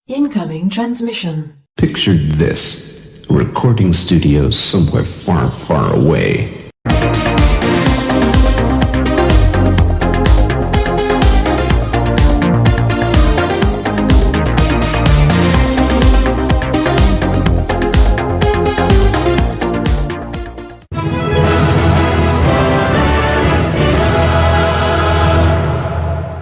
Incoming transmission. Picture this, a recording studio somewhere far, far away.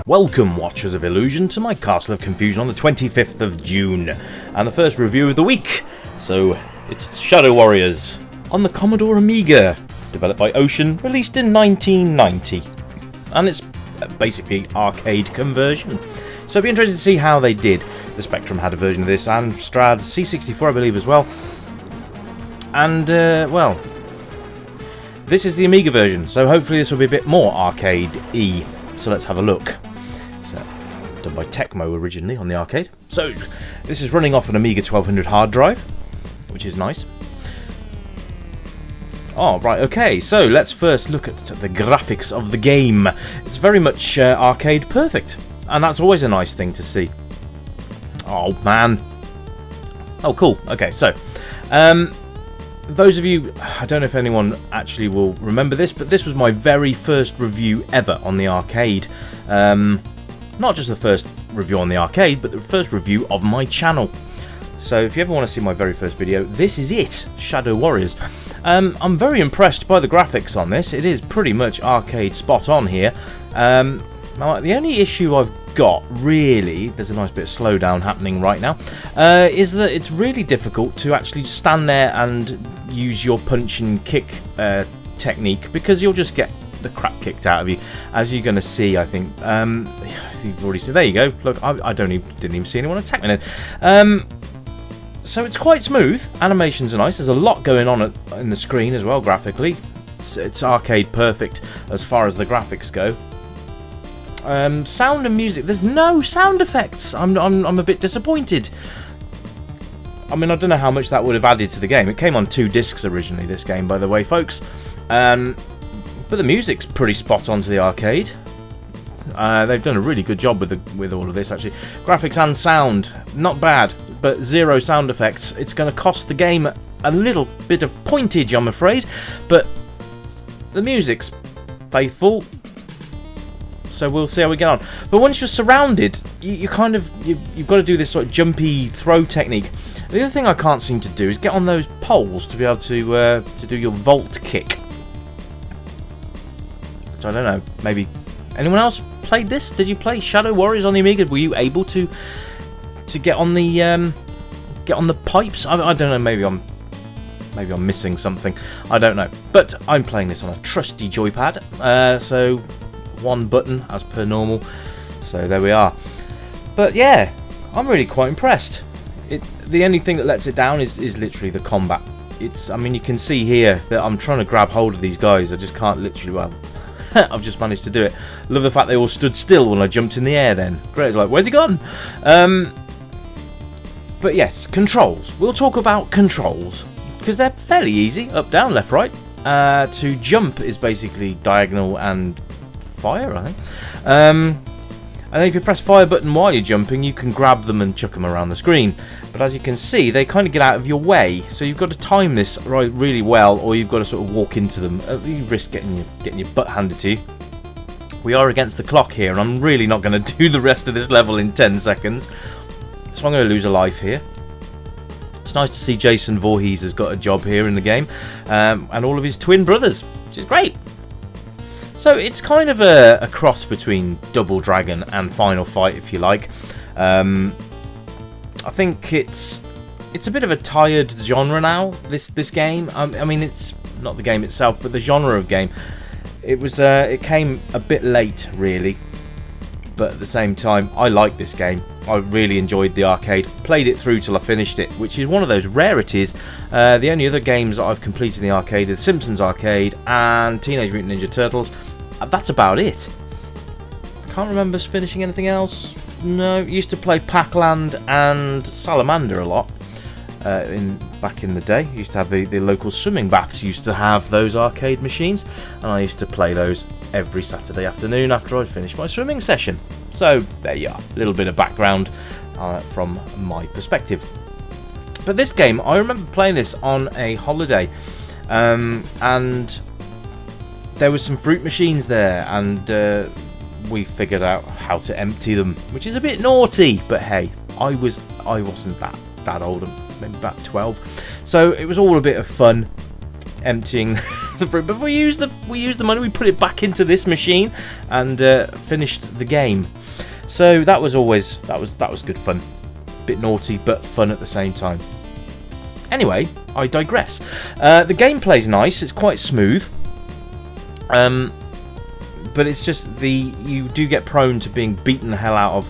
Welcome, Watchers of Illusion, to my Castle of Confusion on the 25th of June, and the first review of the week. So, it's Shadow Warriors on the Commodore Amiga, developed by Ocean, released in 1990. And it's basically arcade conversion. So it'd be interesting to see how they did. The Spectrum had a version of this, and Strad C64 I believe as well. And, well, this is the Amiga version, so hopefully this will be a bit more arcade-y. So let's have a look. Done by Tecmo originally on the arcade. So this is running off an Amiga 1200 hard drive, which is nice. Oh, right, okay, so let's first look at the graphics of the game. It's very much arcade perfect, and that's always a nice thing to see. Oh, man. Oh, cool. Okay, so those of you, I don't know if anyone actually will remember this, but this was my very first review ever on the arcade. Not just the first review on the arcade, but the first review of my channel. So if you ever want to see my very first video, this is it, Shadow Warriors. I'm very impressed by the graphics on this. It is pretty much arcade spot on here. Now, the only issue I've got, really, there's a nice bit of slowdown happening right now, is that it's really difficult to actually stand there and use your punch and kick technique, because you'll just get the crap kicked out of you, as you're going to see, I think. You've already seen. There you go. Look, I didn't even see anyone attack me then. So it's quite smooth. Animations are nice. There's a lot going on in the screen as well, graphically. It's arcade perfect as far as the graphics go. Sound and music. There's no sound effects. I'm a bit disappointed. I mean, I don't know how much that would have added to the game. It came on 2 discs originally, this game, by the way, folks. But the music's pretty spot on to the arcade. They've done a really good job with all of this, actually. Graphics and sound, not bad, but 0 sound effects. It's going to cost the game a little bit of pointage, I'm afraid, but the music's faithful. So we'll see how we get on. But once you're surrounded, you've got to do this sort of jumpy throw technique. The other thing I can't seem to do is get on those poles to be able to do your vault kick. Which I don't know. Maybe anyone else played this? Did you play Shadow Warriors on the Amiga? Were you able to get on the pipes? I don't know. Maybe I'm missing something. I don't know. But I'm playing this on a trusty joypad. So 1 button as per normal. So there we are. But yeah, I'm really quite impressed. The only thing that lets it down is literally the combat. I mean, you can see here that I'm trying to grab hold of these guys. I just can't literally, well, I've just managed to do it. Love the fact they all stood still when I jumped in the air then. Great, it's like, where's he gone? But yes, controls. We'll talk about controls, because they're fairly easy. Up, down, left, right. To jump is basically diagonal and fire, I think. And then if you press fire button while you're jumping, you can grab them and chuck them around the screen. But as you can see, they kind of get out of your way, so you've got to time this really well, or you've got to sort of walk into them. You risk getting your butt handed to you. We are against the clock here, and I'm really not going to do the rest of this level in 10 seconds. So I'm going to lose a life here. It's nice to see Jason Voorhees has got a job here in the game, and all of his twin brothers, which is great. So it's kind of a cross between Double Dragon and Final Fight, if you like. I think it's a bit of a tired genre now, this game. I mean, it's not the game itself, but the genre of game. It came a bit late, really. But at the same time, I like this game. I really enjoyed the arcade. Played it through till I finished it, which is one of those rarities. The only other games that I've completed in the arcade are The Simpsons Arcade and Teenage Mutant Ninja Turtles. That's about it. Can't remember finishing anything else. No, used to play Pac-Land and Salamander a lot back in the day. Used to have the local swimming baths used to have those arcade machines, and I used to play those every Saturday afternoon after I'd finished my swimming session. So there you are, a little bit of background from my perspective. But this game, I remember playing this on a holiday, and there was some fruit machines there, and we figured out how to empty them, which is a bit naughty, but hey, I wasn't that old, maybe about 12, so it was all a bit of fun emptying the fruit. But we used the money, we put it back into this machine, and finished the game. So that was good fun. Bit naughty, but fun at the same time. Anyway, I digress. The gameplay's nice. It's quite smooth. But it's just you do get prone to being beaten the hell out of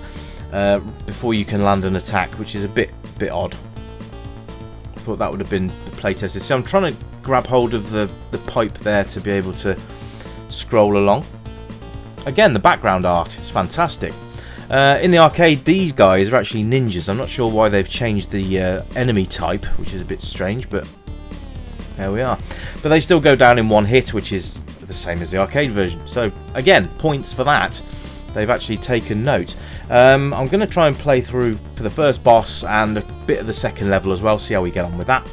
before you can land an attack, which is a bit odd. I thought that would have been the playtested. So I'm trying to grab hold of the pipe there to be able to scroll along. Again, the background art is fantastic. In the arcade, these guys are actually ninjas. I'm not sure why they've changed the enemy type, which is a bit strange, but there we are. But they still go down in one hit, which is the same as the arcade version. So again, points for that. They've actually taken note. I'm going to try and play through for the first boss and a bit of the second level as well, see how we get on with that.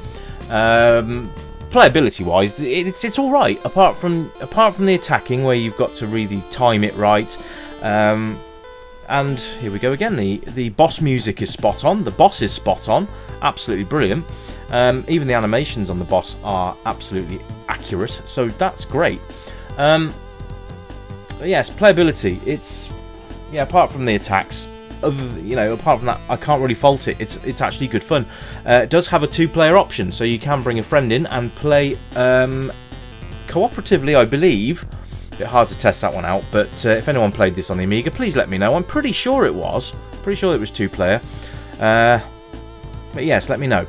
Playability wise, it's all right, apart from the attacking, where you've got to really time it right. And here we go again. The boss music is spot on. The boss is spot on. Absolutely brilliant. Even the animations on the boss are absolutely accurate. So that's great. But yes, playability. It's apart from the attacks, apart from that, I can't really fault it. It's actually good fun. It does have a 2-player option, so you can bring a friend in and play cooperatively, I believe. A bit hard to test that one out, but if anyone played this on the Amiga, please let me know. I'm pretty sure it was. Pretty sure it was 2-player. But yes, let me know.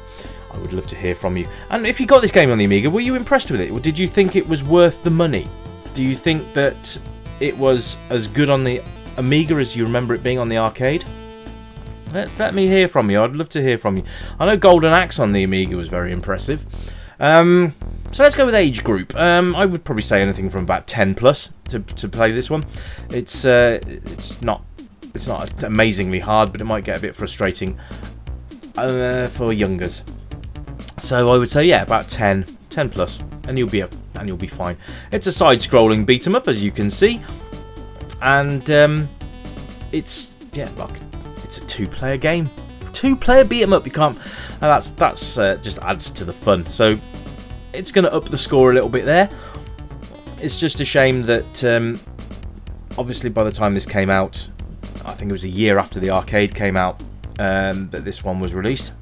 I would love to hear from you. And if you got this game on the Amiga, were you impressed with it? Or did you think it was worth the money? Do you think that it was as good on the Amiga as you remember it being on the arcade? Let me hear from you. I'd love to hear from you. I know Golden Axe on the Amiga was very impressive. So let's go with age group. I would probably say anything from about 10 plus to play this one. It's not amazingly hard, but it might get a bit frustrating for youngers. So I would say about 10 plus, and you'll be fine. It's a side-scrolling beat 'em up, as you can see, and it's a 2-player game. 2-player beat 'em up. You can't. That's just adds to the fun. So it's going to up the score a little bit there. It's just a shame that obviously by the time this came out, I think it was a year after the arcade came out, that this one was released.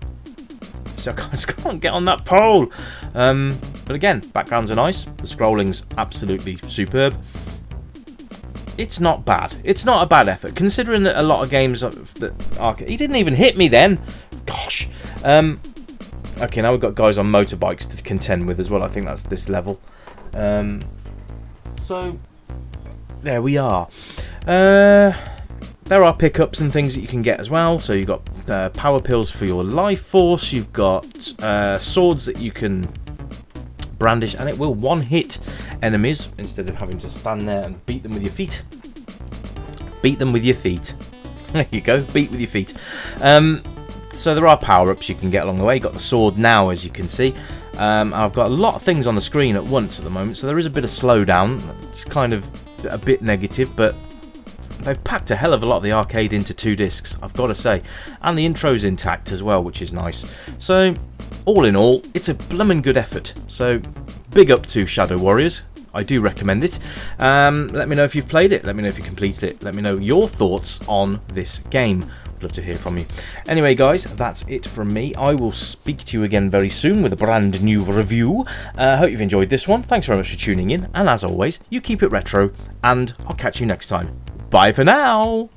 So I just can't get on that pole. But again, backgrounds are nice. The scrolling's absolutely superb. It's not bad. It's not a bad effort, considering that a lot of games that arcade. He didn't even hit me then. Gosh. Okay, now we've got guys on motorbikes to contend with as well. I think that's this level. So there we are. There are pickups and things that you can get as well. So you've got power pills for your life force. You've got swords that you can brandish, and it will one-hit enemies instead of having to stand there and beat them with your feet. Beat them with your feet. There you go. Beat with your feet. So there are power-ups you can get along the way. You've got the sword now, as you can see. I've got a lot of things on the screen at once at the moment, so there is a bit of slowdown. It's kind of a bit negative, but they've packed a hell of a lot of the arcade into 2 discs, I've got to say. And the intro's intact as well, which is nice. So, all in all, it's a bloomin' good effort. So, big up to Shadow Warriors. I do recommend it. Let me know if you've played it. Let me know if you completed it. Let me know your thoughts on this game. I'd love to hear from you. Anyway, guys, that's it from me. I will speak to you again very soon with a brand new review. Hope you've enjoyed this one. Thanks very much for tuning in. And as always, you keep it retro, and I'll catch you next time. Bye for now.